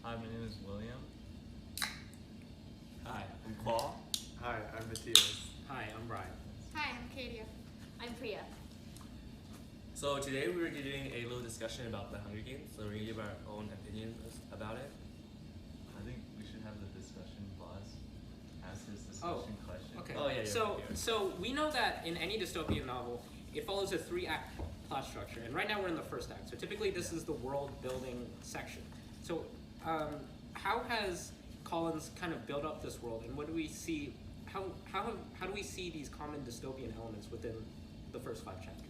Hi, my name is William. Hi, I'm Paul. Hi, I'm Matthias. Hi, I'm Brian. Hi, I'm Katia. I'm Priya. So today we were doing a little discussion about the Hungry Games, so we're gonna give our own opinions about it. I think we should have the discussion boss ask his discussion question. Okay. Oh, yeah, So we know that in any dystopian novel, it follows a 3-act plot structure, and right now we're in the first act. So typically, this is the world building section. So, how has Collins kind of built up this world, and what do we see? How do we see these common dystopian elements within the first 5 chapters?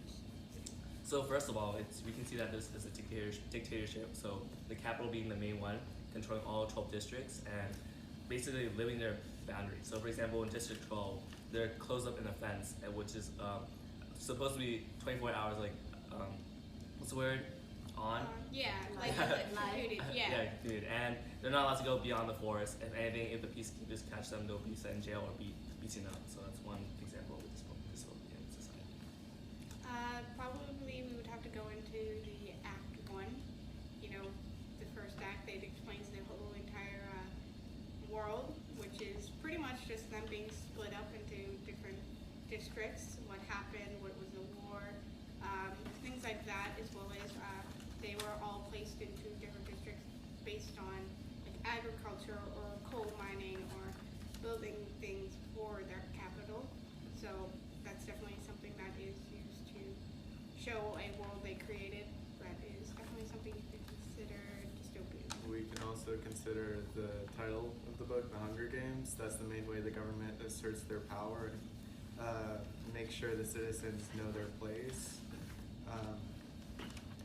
So first of all, we can see that this is a dictatorship. So the capital being the main one, controlling all 12 districts and basically living their boundaries. So for example, in District 12, they're closed up in a fence, which is supposed to be 24 hours, like what's the word? On. Yeah, like Live. included. Yeah. Yeah, dude. And they're not allowed to go beyond the forest. If anything, if the peacekeepers catch them, they'll be sent in jail or beaten up. So that's one example of dystopian society. Probably we would have to go into the Act 1. You know, the first act, it explains the whole entire world, which is pretty much just them being split up into different districts, what happened, what was the war, things like that, as well as they were all placed into different districts based on like agriculture or coal mining or building things for their capital. So that's definitely something that is used to show a world they created. That is definitely something you could consider dystopian. We can also consider the title of the book, The Hunger Games. That's the main way the government asserts their power and make sure the citizens know their place.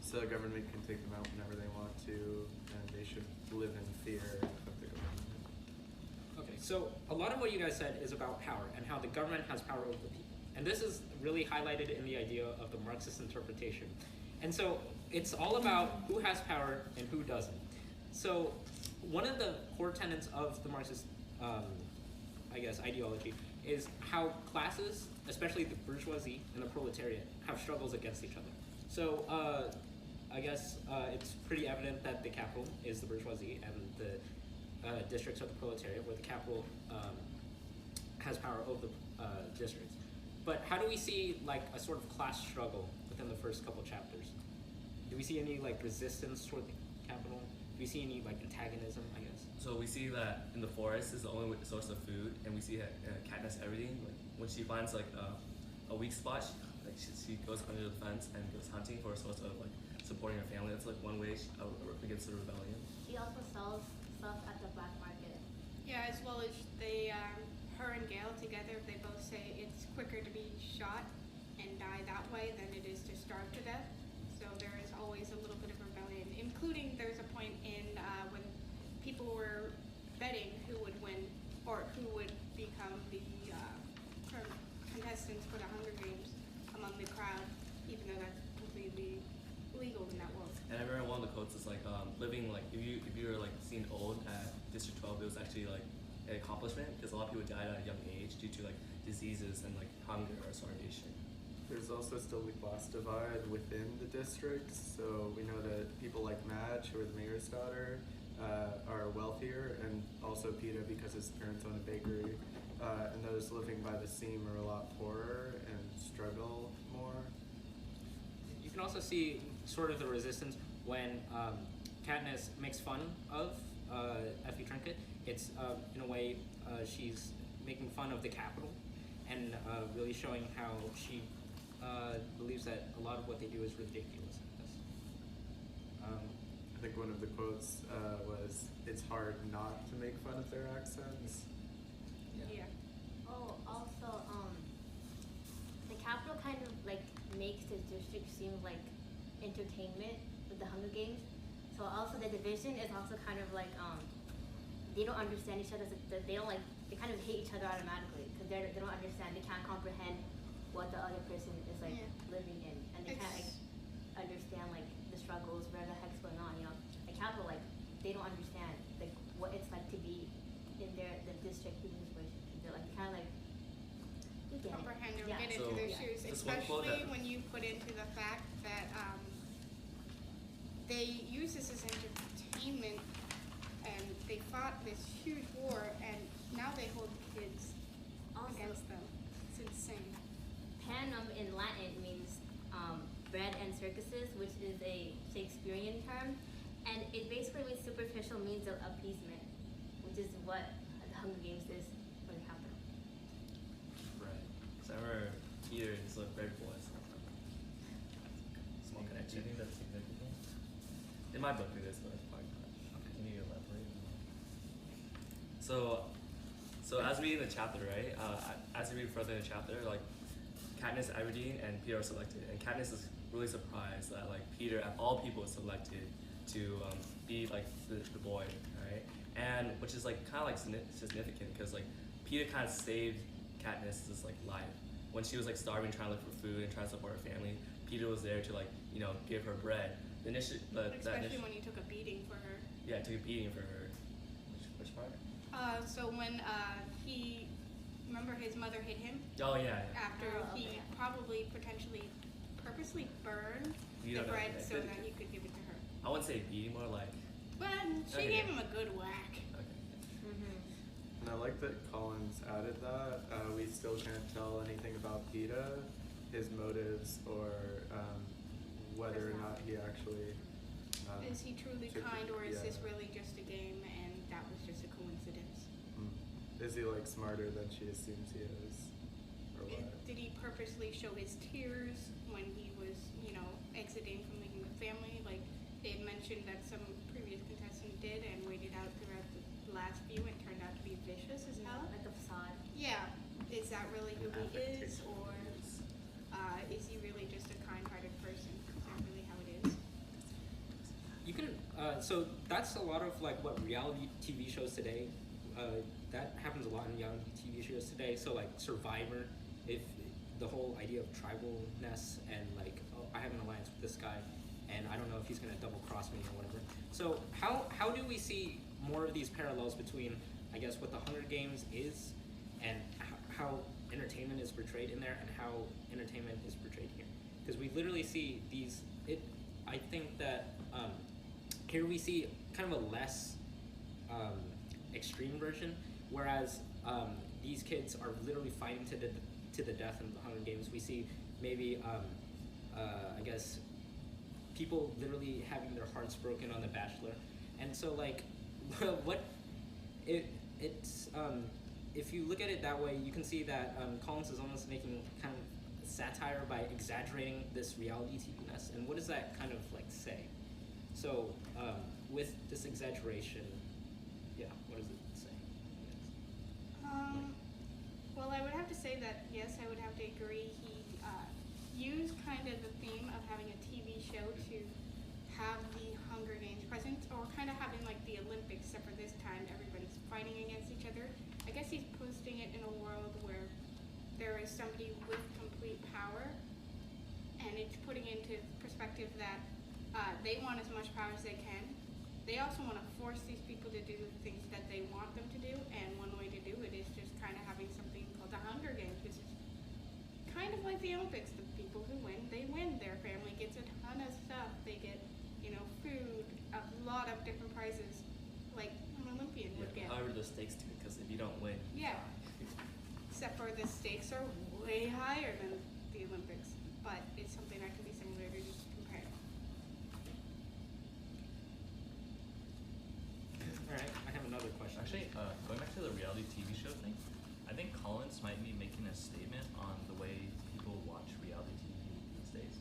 So the government can take them out whenever they want to, and they should live in fear of the government. Okay, so a lot of what you guys said is about power and how the government has power over the people. And this is really highlighted in the idea of the Marxist interpretation. And so it's all about who has power and who doesn't. So one of the core tenets of the Marxist, ideology is how classes, especially the bourgeoisie and the proletariat, have struggles against each other. So it's pretty evident that the capital is the bourgeoisie and the districts are the proletariat, where the capital has power over the districts. But how do we see like a sort of class struggle within the first couple chapters? Do we see any like resistance toward the capital? Do we see any like antagonism, I guess? So we see that in the forest is the only source of food, and we see that Katniss everything. Like when she finds like a weak spot, she goes under the fence and goes hunting for a source of like supporting her family. That's like one way against the rebellion. She also sells stuff at the black market. Yeah, as well as they, her and Gail together, they both say it's quicker to be shot and die that way than it is to starve to death. So there is always a little bit of rebellion, including there's a point in when people were betting who would win or who would become the contestants for the Hunger Games among the crowd, even though that's completely legal in that world. And I remember one of the quotes is like living like if you were like seen old at District 12, it was actually like an accomplishment because a lot of people died at a young age due to like diseases and like hunger or starvation. There's also still the class divide within the districts. So we know that people like Madge, who are the mayor's daughter, are wealthier, and also Peta because his parents own a bakery. And those living by the seam are a lot poorer and struggle more. You can also see sort of the resistance when Katniss makes fun of Effie Trinket. It's in a way she's making fun of the capital and really showing how she believes that a lot of what they do is ridiculous. I think one of the quotes was, "It's hard not to make fun of their accents." Yeah. Oh, also, the capital kind of like makes the district seem like entertainment with the Hunger Games. So also the division is also kind of like they don't understand each other. They don't like they kind of hate each other automatically because they don't understand. They can't comprehend what the other person is like living in, and they can't like understand like the struggles, where the heck's going on. You know, the capital like they don't understand like what it's like to be in the district in which they're like kind of like you get comprehend or Yeah. get into So, their yeah. shoes, This one quote especially that- when you put into the fact that they use this as entertainment they fought this huge war, and now they hold kids Also, against them. It's insane. Panem in Latin means bread and circuses, which is a Shakespearean term, and it basically means superficial means of appeasement, which is what the Hunger Games is for the capital. Right. Because I remember Peter is a bread boy. Small Do connection. you think that's significant? It might go through this, but it's probably not. Okay. Can you elaborate? So as we read in the chapter, right? As we read further in the chapter, like Katniss Everdeen and Peter are selected, and Katniss is really surprised that like Peter, of all people, is selected to be like the boy, right? And which is like kind of like significant because like Peter kind of saved Katniss's like life when she was like starving, trying to look for food and trying to support her family. Peter was there to like give her bread. Especially when he took a beating for her. Yeah, took a beating for her. Which part? So when he, remember his mother hit him Oh yeah. after Oh, he okay. probably potentially purposely burned You the don't know, bread yeah. so that he could give it to her. I wouldn't say beating, more like But she Okay. gave him a good whack. okay. Mm-hmm. And I like that Collins added that. We still can't tell anything about PETA, his motives, or whether or not he actually. Is he truly should- kind, or is this yeah. really just a game and that was just a coincidence? Is he like smarter than she assumes he is, or what? Did he purposely show his tears when he was, exiting from the human family? Like they had mentioned that some previous contestant did and waited out throughout the last few and turned out to be vicious as hell. Like a facade. Yeah. Is that really who he is, Affectation. or is he really just a kind-hearted person? Is that really how it is? You can, so that's a lot of like what reality TV shows today, that happens a lot in reality TV shows today. So like Survivor, if the whole idea of tribalness and like, oh, I have an alliance with this guy and I don't know if he's gonna double cross me or whatever. So how do we see more of these parallels between, I guess, what the Hunger Games is and how entertainment is portrayed in there and how entertainment is portrayed here? Because we literally see these, I think that here we see kind of a less extreme version, whereas these kids are literally fighting to the death in the Hunger Games. We see maybe, I guess, people literally having their hearts broken on The Bachelor, and so like, it's if you look at it that way, you can see that Collins is almost making kind of satire by exaggerating this reality TV-ness. And what does that kind of like say? So with this exaggeration, yeah, what does it say? Well, I would have to say that, yes, I would have to agree. He used kind of the theme of having a TV show to have the Hunger Games present, or kind of having like the Olympics, except for this time everybody's fighting against each other. I guess he's posting it in a world where there is somebody with complete power, and it's putting into perspective that they want as much power as they can. They also want to force these people to do the things that they want them to do, and one way to do it is just kind of having something called the Hunger Games, which is kind of like the Olympics. The people who win, they win. Their family gets a ton of stuff. They get, food, a lot of different prizes, like an Olympian would get. However, the stakes too, because if you don't win, Yeah. Except for the stakes are way higher than the Olympics, but it's something that can be similar to just compare. All right, I have another question. Actually, going back to the reality TV show thing, I think Collins might be making a statement on the way people watch reality TV these days.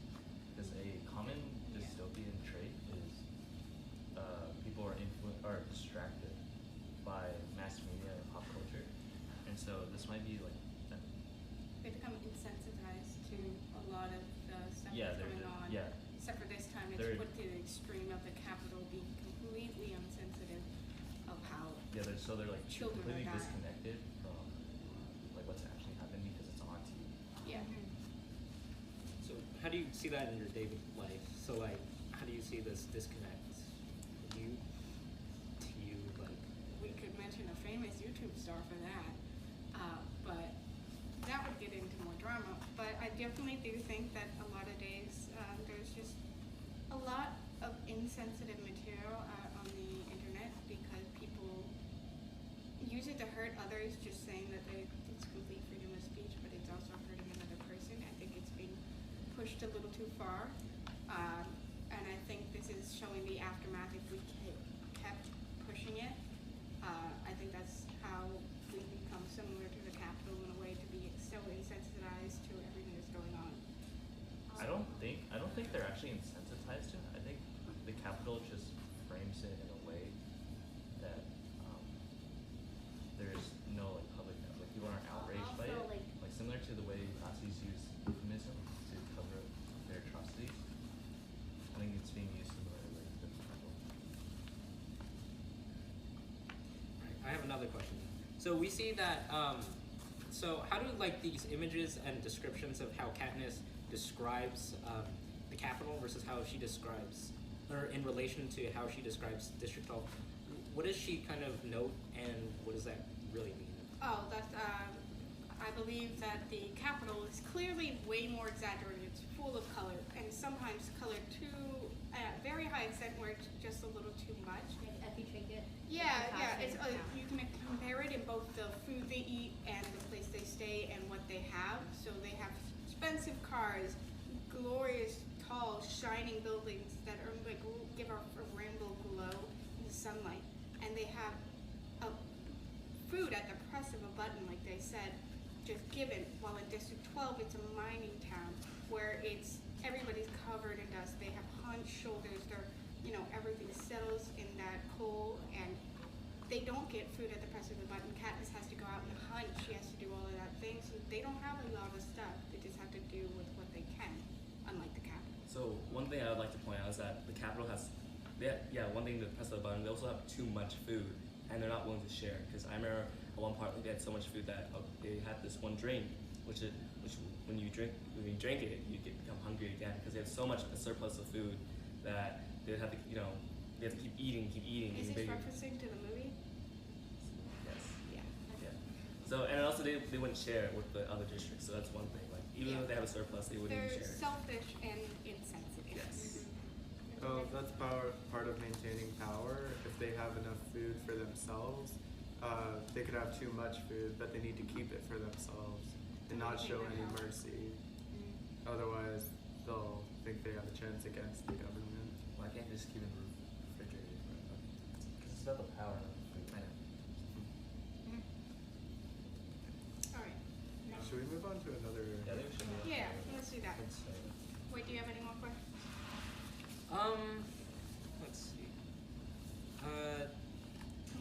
Because a common dystopian trait is people are distracted by mass media and pop culture, and so this might be like. They become insensitized to a lot of the stuff Yeah, that's they're going on. yeah. Except for this time, it's They're- put to the extreme of the Capitol being completely insensitive of how. Yeah, they're like Children completely are dying. disconnected from like what's actually happening because it's on TV. Yeah. So how do you see that in your daily life? So like, how do you see this disconnect? We could mention a famous YouTube star for that, but that would get into more drama. But I definitely do think that a lot of days there's just a lot of insensitive material on the internet because people pushed a little too far. And I think this is showing the aftermath if we kept pushing it. I think that's how we become similar to the Capitol in a way, to be so insensitized to everything that's going on. I don't think they're actually insensitized to it. I think the Capitol just frames it in a way that there's no like public like people aren't outraged by it. Also, Like similar to the way Nazis use euphemism to cover up their atrocities. I think it's being used similarly to the Capitol. I have another question. So we see that. So how do like these images and descriptions of how Katniss describes the Capitol versus how she describes, or in relation to how she describes District 12, what does she kind of note, and what does that really mean? Oh, that's, I believe that the Capitol is clearly way more exaggerated. It's full of color, and sometimes color to a very high extent where it's just a little too much. Like Effie Trinket. Yeah, Fantastic. it's you can compare it in both the food they eat and the place they stay and what they have. So they have expensive cars, glorious, tall, shining buildings that are like give off a rainbow glow in the sunlight, and they have food at the press of a button, like they said, just given. While in District 12, it's a mining town where it's everybody's covered in dust. They have hunched shoulders. They're, everything settles in that coal, and they don't get food at the press of a button. Katniss has to go out and hunt. She has to do all of that thing. So they don't have a lot of stuff. They just have to do with what they can, unlike the Capitol. So one thing I would like to point out is that the Capitol has, one thing to press the button, they also have too much food, and they're not willing to share. Because I remember at one part they had so much food that they had this one drink, which when you drink it, you become hungry again because they have so much a surplus of food that they would have to, they have to keep eating. Is this bigger. referencing to the movie? Yes. Yeah. Yeah. So and also they wouldn't share with the other districts. So that's one thing. Like even Yeah. though they have a surplus, they wouldn't They're even share. selfish and insensitive. Yes. Well, that's part of maintaining power. If they have enough food for themselves, they could have too much food, but they need to keep it for themselves and not show any mercy. Otherwise, they'll think they have a chance against the government. Why can't they just keep it refrigerated? Because it's about the power of the food. I know. All right. Should we move on to another? Yeah, I think we should be. Yeah, let's do that. Let's say. Wait, do you have any more questions? Let's see.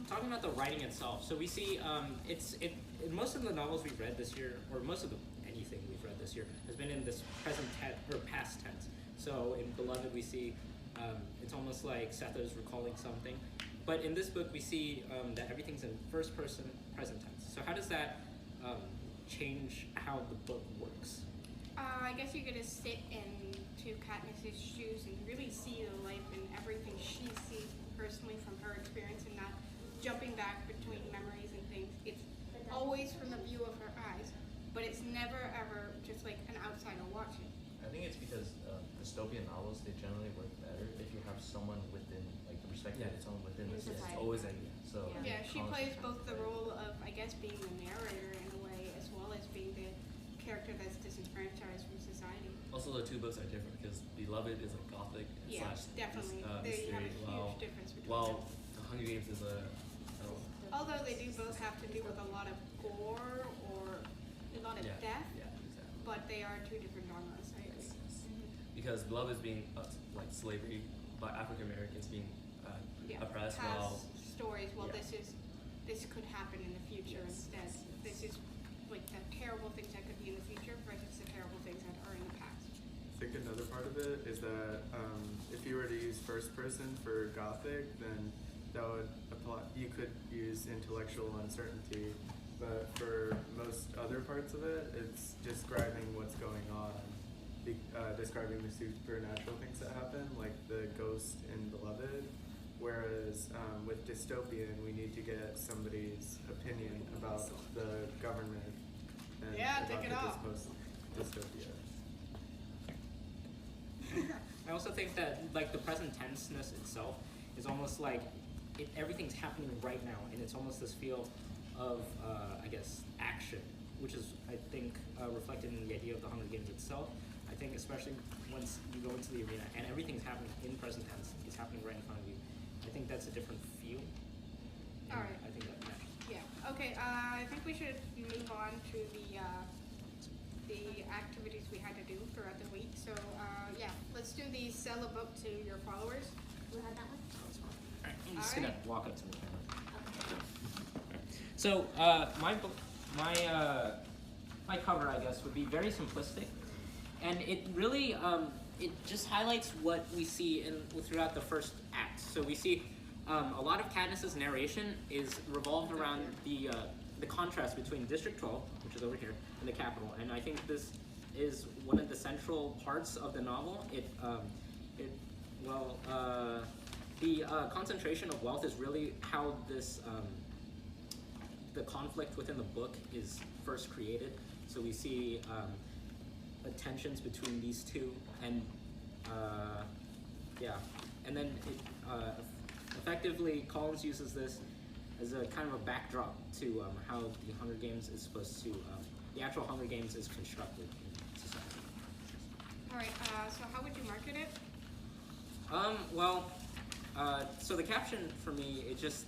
Talking about the writing itself, so we see in most of the novels we've read this year, or most of anything we've read this year, has been in this present tense or past tense. So in Beloved, we see it's almost like Setha is recalling something, but in this book we see that everything's in first person present tense. So how does that change how the book works? I guess you're gonna sit into Katniss's shoes and really see the life and everything she sees personally from her experience, and not jumping back between memories and things. It's always from the view of her eyes, but it's never ever just like an outsider watching. I think it's because dystopian novels, they generally work better if you have someone within, like the perspective of someone within the Society. system. It's always in. So Yeah, she college plays becomes both the better. role of, I guess, being the narrator in a way, as well as being the character that's disenfranchised from society. Also, the two books are different because Beloved is a gothic Yeah, slash definitely. They have a mystery, huge difference between while them. The Hunger Games is a Although they do both have to do with a lot of gore or a lot of death, Yeah, exactly. but they are two different genres. I agree. Yes, yes. Because Beloved is being like slavery by African Americans being Yeah, oppressed, past while stories. Well, yeah. this could happen in the future Yes, instead. yes, yes. This is like the terrible things that could be in the future versus the terrible things that are in the past. I think another part of it is that if you were to use first person for Gothic, then that would apply. You could use intellectual uncertainty, but for most other parts of it, it's describing what's going on, describing the supernatural things that happen, like the ghost in Beloved. Whereas with dystopian, we need to get somebody's opinion about the government and Yeah, about take it the off. dystopia. I also think that like the present tenseness itself is almost like everything's happening right now, and it's almost this feel of I guess action, which is I think reflected in the idea of the Hunger Games itself. I think think especially once you go into the arena and everything's happening in present tense, it's happening right in front of you. I think that's a different feel. All right. I think that matches. Yeah. Okay. I think we should move on to the activities we had to do throughout the week. So yeah, let's do the sell a book to your followers. You have that one? All right, I'm just All gonna right. walk up to the camera. Okay. So my book, my cover, I guess, would be very simplistic, and it really it just highlights what we see throughout the first act. So we see a lot of Katniss's narration is revolved around the contrast between District 12, which is over here, and the capital, and I think this is one of the central parts of the novel. The concentration of wealth is really how this the conflict within the book is first created. So we see the tensions between these two, and and then effectively Collins uses this as a kind of a backdrop to how the Hunger Games is supposed to, the actual Hunger Games is constructed in society. All right. So how would you market it? So the caption for me, it just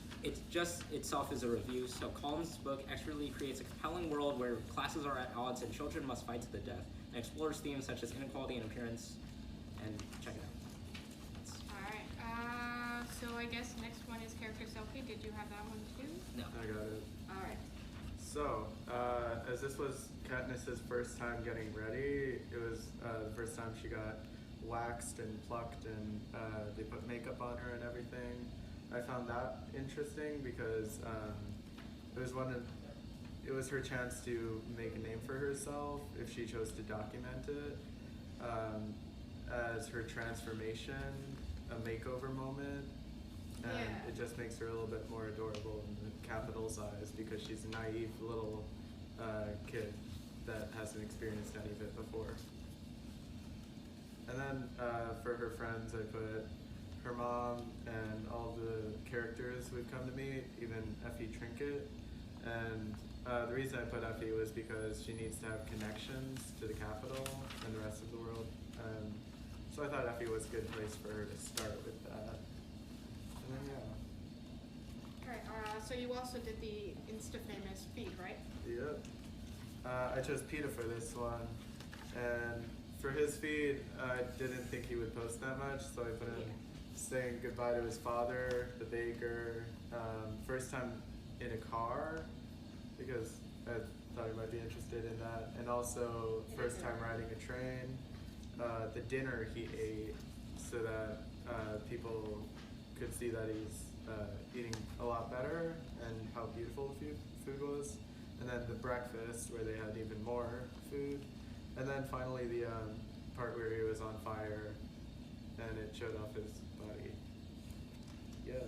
itself is a review. So Collins' book expertly creates a compelling world where classes are at odds and children must fight to the death, and explores themes such as inequality and appearance. And check it out. All right. So I guess next one is character selfie. Did you have that one too? No. I got it. All right. So, as this was Katniss's first time getting ready, it was the first time she got waxed and plucked, and they put makeup on her and everything. I found that interesting because it was her chance to make a name for herself if she chose to document it as her transformation, a makeover moment, and Yeah. it just makes her a little bit more adorable in the capital's eyes because she's a naive little kid that hasn't experienced any of it before. And then for her friends, I put her mom and all the characters who've come to meet, even Effie Trinket. And the reason I put Effie was because she needs to have connections to the capital and the rest of the world. So I thought Effie was a good place for her to start with that. And then All right. So you also did the Insta-famous feed, right? Yep. I chose PETA for this one, and for his feed, I didn't think he would post that much, so I put in saying goodbye to his father, the baker, first time in a car, because I thought he might be interested in that, and also first time riding a train, the dinner he ate, so that people could see that he's eating a lot better and how beautiful the food was. And then the breakfast where they had even more food. And then finally the part where he was on fire and it showed off his body. Yeah.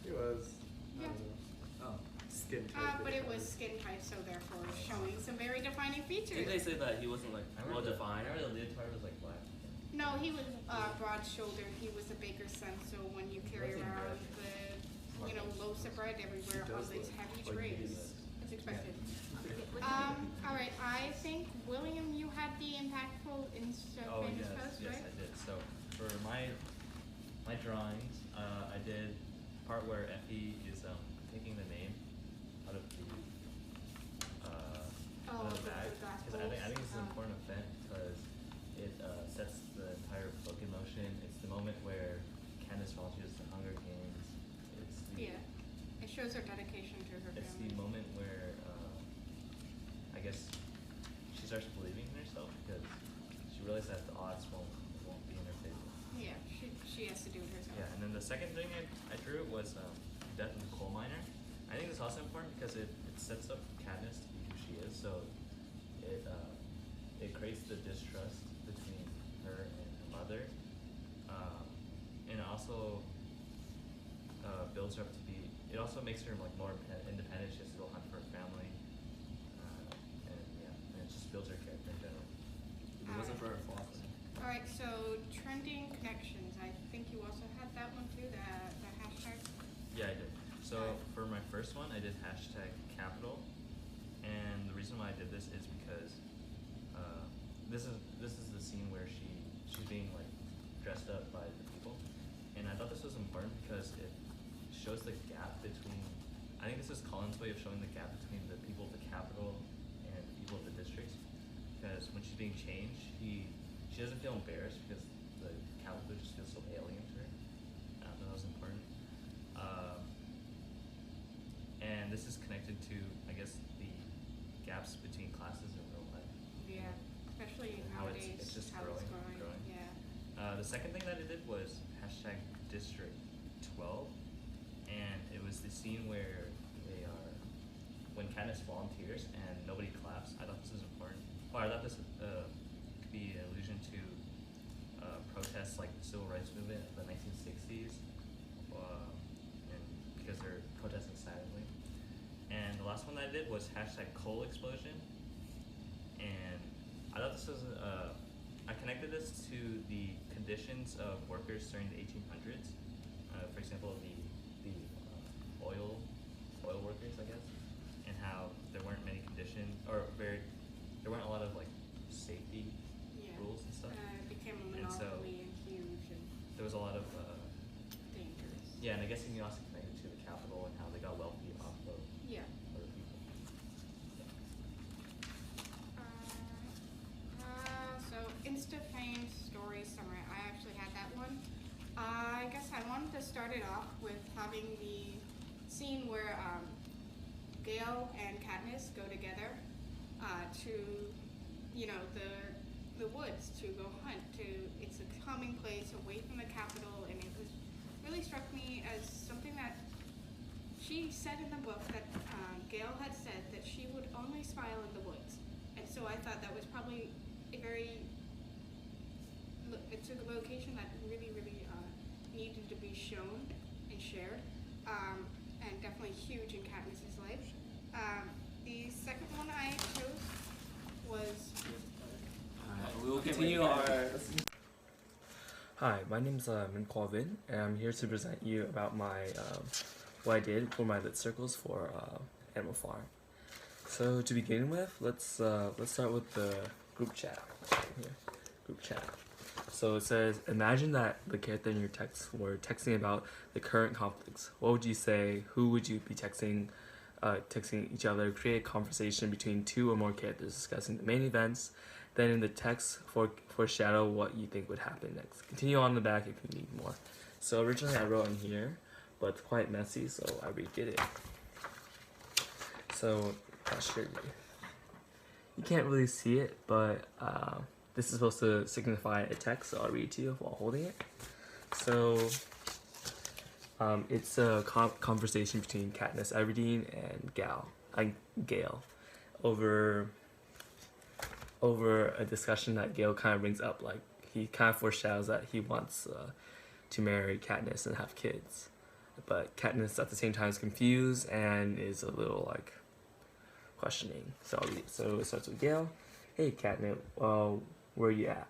He was. Yeah. I don't know. Oh. Skin tight. But it was skin tight, so therefore showing some very defining Didn't features. they say that he wasn't like I well remember defined? I remember the leotard was like black. No, he was broad-shouldered. He was a baker's son, so when you carry What's in around bread? the loaves of bread everywhere He on does these look heavy like he trays, is. it's expected. Okay, All right. I think William, you had the impactful Oh Insta-famous yes, post, yes right? I did. So for my drawings, I did part where Effie is taking the name out of the Oh, out of the the bag. Because I think this is an important event because it sets the entire book in motion. It's the moment where Candace volunteers the Hunger Games. It's the Yeah. It shows her dedication to her it's family. the moment where I guess she starts believing in herself because she realizes that the odds won't be in her favor. Yeah, she has to do it herself. Yeah, and then the second thing I drew was Death of the Coal Miner. I think it's also important because it sets up Katniss to be who she is. So it creates the distrust between her and her mother, and it also builds her up to be. It also makes her like more independent. She has to go hunt for her family, and it just builds her character in general. If it wasn't for her fault. All right, so trending connections. I think you also had that one too, the hashtag. Yeah, I did. So for my first one, I did hashtag capital, and the reason why I did this is because this is the scene where she's being like dressed up by the people, and I thought this was important because it shows the gap between. I think this is Colin's way of showing the gap between the people of the capital and the people of the districts. Because when she's being changed, she doesn't feel embarrassed because the capital just feels so alien to her. I thought that was important. And this is connected to, I guess, the gaps between classes in real life. Yeah, especially And how nowadays. it's just how growing, it's growing. growing. Yeah. The second thing that it did was hashtag District 12, and it was the scene where they are when Katniss volunteers and nobody claps. I thought this was important. Or I thought this could be an allusion to protests like the Civil Rights Movement of the 1960s, and because they're protesting silently. And the last one that I did was hashtag coal explosion, and I thought this was I connected this to the conditions of workers during the 1800s. For example, the oil workers, I guess, and how there weren't many conditions there weren't a lot of like safety Yeah. rules and stuff. It became a And so- monopoly and huge and There was a lot of dangerous. yeah, and I guess you can also connect it to the capital and how they got wealthy off of Yeah. other people. So Insta-Fame story summary. I actually had that one. I guess I wanted to start it off with having the scene where Gale and Katniss go together to, the woods to go hunt. It's a calming place away from the capital, and it was really struck me as something that she said in the book that Gale had said that she would only smile in the woods, and so I thought that was probably it's a location that really needed to be shown and shared, and definitely huge in Katniss's life. The second one I chose was We will continue our. Hi, my name's Min Kwa Vin, and I'm here to present you about my what I did for my lit circles for Animal Farm. So to begin with, let's start with the group chat. Here, group chat. So it says, imagine that the character in your text were texting about the current conflicts. What would you say? Who would you be texting? Texting each other. Create a conversation between two or more characters discussing the main events. Then in the text, foreshadow what you think would happen next. Continue on the back if you need more. So originally I wrote in here, but it's quite messy, so I redid it. So I'll show you. You can't really see it, but this is supposed to signify a text, so I'll read it to you while holding it. So it's a conversation between Katniss Everdeen and Gale over a discussion that Gale kind of brings up. Like, he kind of foreshadows that he wants to marry Katniss and have kids, but Katniss at the same time is confused and is a little like questioning. So it starts with Gale. Hey Katniss, where you at?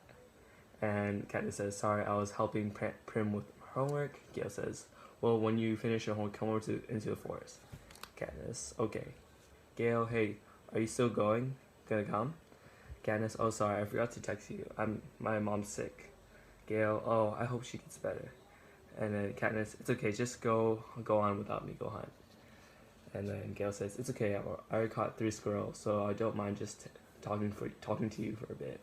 And Katniss says, sorry, I was helping Prim with homework. Gale says, well, when you finish your homework, come over into the forest. Katniss, okay. Gale, hey, are you still gonna come? Katniss, oh sorry, I forgot to text you. My mom's sick. Gale, oh, I hope she gets better. And then Katniss, it's okay, just go on without me, go hunt. And then Gale says, it's okay, I already caught 3 squirrels, so I don't mind just talking to you for a bit.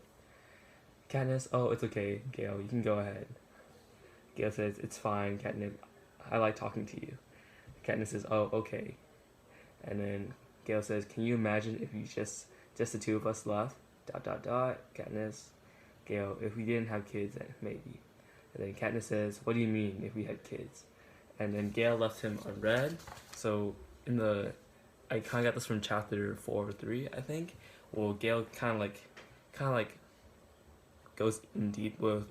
Katniss, oh, it's okay, Gale, you can go ahead. Gale says, it's fine, Katniss, I like talking to you. Katniss says, oh, okay. And then Gale says, can you imagine if you just the two of us left? ... Katniss, Gale, if we didn't have kids, then maybe. And then Katniss says, what do you mean if we had kids? And then Gale left him unread. So I kind of got this from chapter 4 or 3, I think. Well, Gale kind of like goes in deep with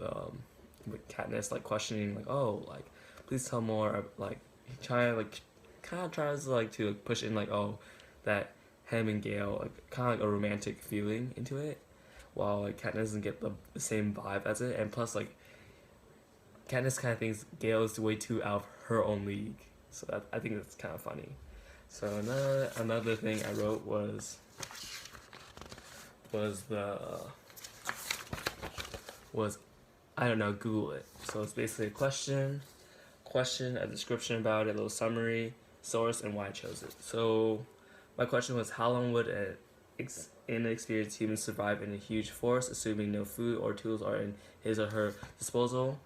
Katniss, like questioning, like, oh, like, please tell more. Like, he kind of tries to push in, like, oh, that him and Gale, like, kind of like a romantic feeling into it, while like Katniss doesn't get the same vibe as it, and plus like Katniss kind of thinks Gale is way too out of her own league, so I think that's kind of funny. So another thing I wrote was the was, I don't know, Google it. So it's basically a question, a description about it, a little summary, source, and why I chose it. So my question was, how long would an inexperienced human survive in a huge forest, assuming no food or tools are in his or her disposal?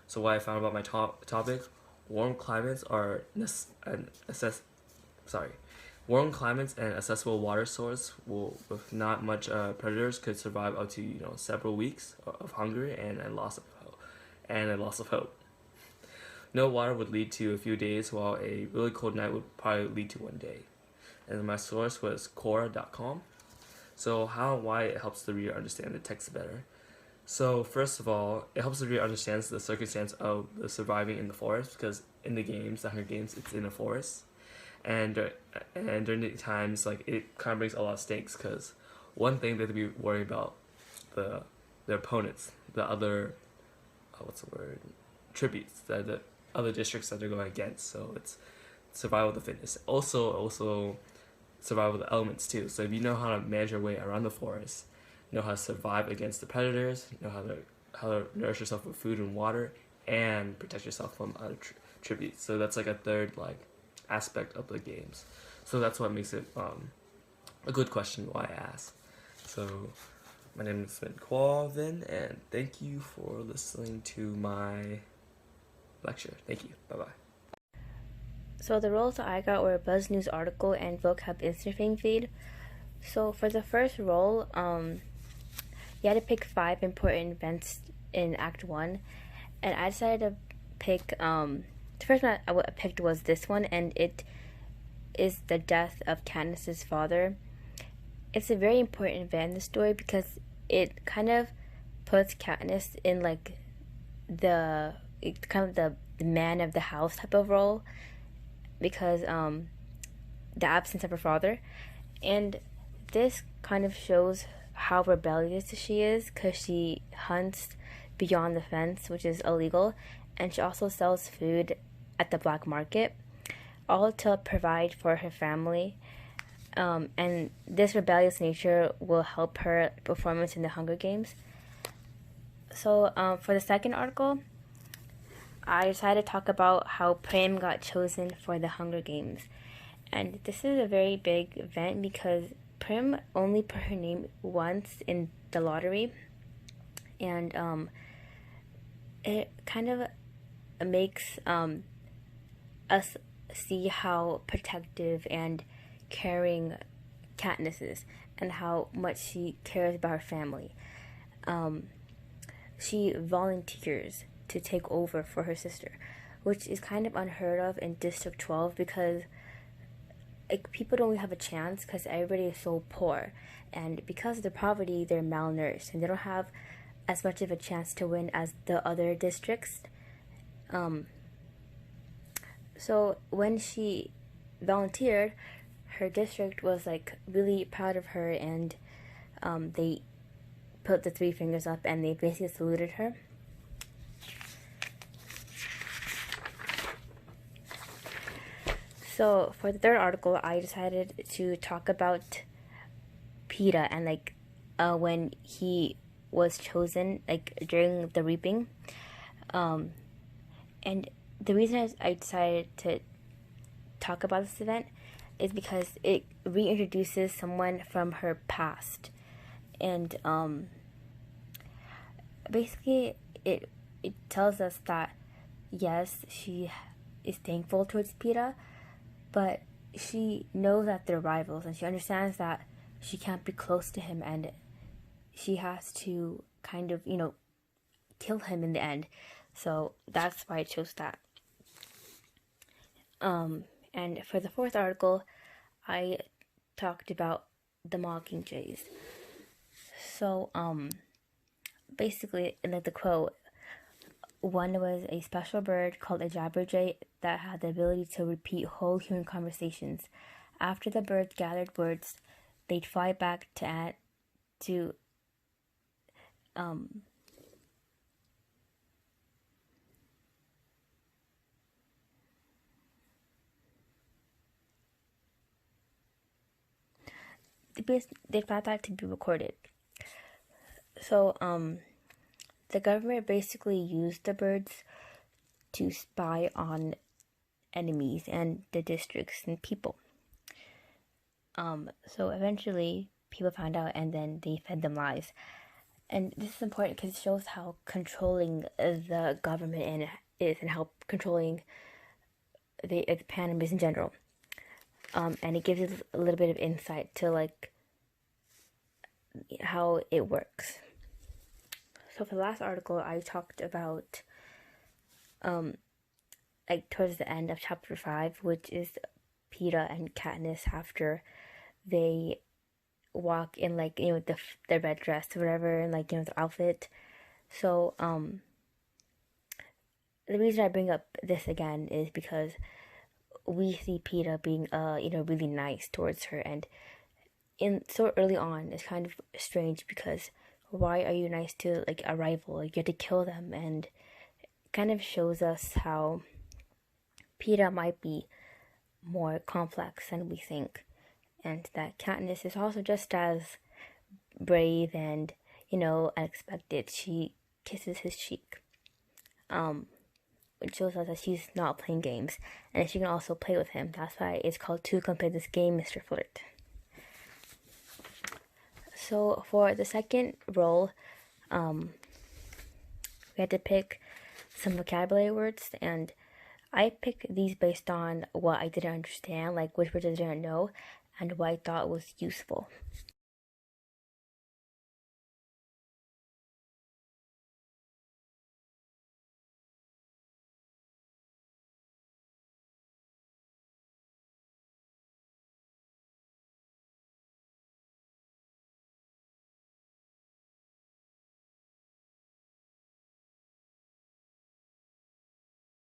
So what I found about my topic, warm climates are warm climates and accessible water source with not much predators could survive up to several weeks of hunger and a loss of hope. No water would lead to a few days, while a really cold night would probably lead to one day. And my source was Quora.com. So how and why it helps the reader understand the text better. So first of all, it helps the reader understand the circumstance of the surviving in the forest, because in the games, the Hunger Games, it's in a forest. And during the times, like, it kind of brings a lot of stakes, because one thing they have to be worried about their opponents, the other tributes, the other districts that they're going against. So it's survival of the fittest. Also survival of the elements too. So if you know how to manage your way around the forest, know how to survive against the predators, know how to nourish yourself with food and water, and protect yourself from other tributes. So that's like a third aspect of the games. So that's what makes it a good question why I asked. So my name is Vin Qualvin, and thank you for listening to my lecture. Thank you. Bye-bye. So the roles that I got were a Buzz News article and vocab Instagram feed. So for the first role, you had to pick 5 important events in Act 1, and I decided to pick, the first one I picked was this one, and it is the death of Katniss's father. It's a very important event in the story because it kind of puts Katniss in the man of the house type of role, because the absence of her father. And this kind of shows how rebellious she is, because she hunts beyond the fence, which is illegal, and she also sells food at the black market, all to provide for her family. And this rebellious nature will help her performance in the Hunger Games. So for the second article, I decided to talk about how Prim got chosen for the Hunger Games. And this is a very big event because Prim only put her name once in the lottery. And it kind of makes us see how protective and caring Katniss is, and how much she cares about her family. She volunteers to take over for her sister, which is kind of unheard of in District 12, because people don't really have a chance because everybody is so poor, and because of the poverty, they're malnourished and they don't have as much of a chance to win as the other districts. So when she volunteered, her district was really proud of her, and they put the 3 fingers up and they basically saluted her. So for the third article, I decided to talk about Peeta and when he was chosen during the reaping. And the reason I decided to talk about this event is because it reintroduces someone from her past, and basically it tells us that yes, she is thankful towards Peeta, but she knows that they're rivals, and she understands that she can't be close to him, and she has to kind of kill him in the end. So that's why I chose that. And for the fourth article, I talked about the Mockingjays. So, basically, in the quote, one was a special bird called a jabberjay that had the ability to repeat whole human conversations. After the birds gathered words, they'd fly back to they fly back to be recorded. So the government basically used the birds to spy on enemies and the districts and people. So eventually people found out and then they fed them lies. And this is important because it shows how controlling the government is and how controlling the pandas in general. And it gives us a little bit of insight to like how it works. So for the last article, I talked about like towards the end of chapter 5, which is PETA and Katniss after they walk in like the red dress or whatever and like the outfit. So the reason I bring up this again is because we see PETA being really nice towards her, and in so early on it's kind of strange because why are you nice to like a rival? Like you have to kill them, and it kind of shows us how PETA might be more complex than we think, and that Katniss is also just as brave and unexpected. She kisses his cheek, which shows us that she's not playing games, and she can also play with him. That's why it's called To Come Play This Game, Mr. Flirt. So for the second role, we had to pick some vocabulary words, and I picked these based on what I didn't understand, like which words I didn't know, and what I thought was useful.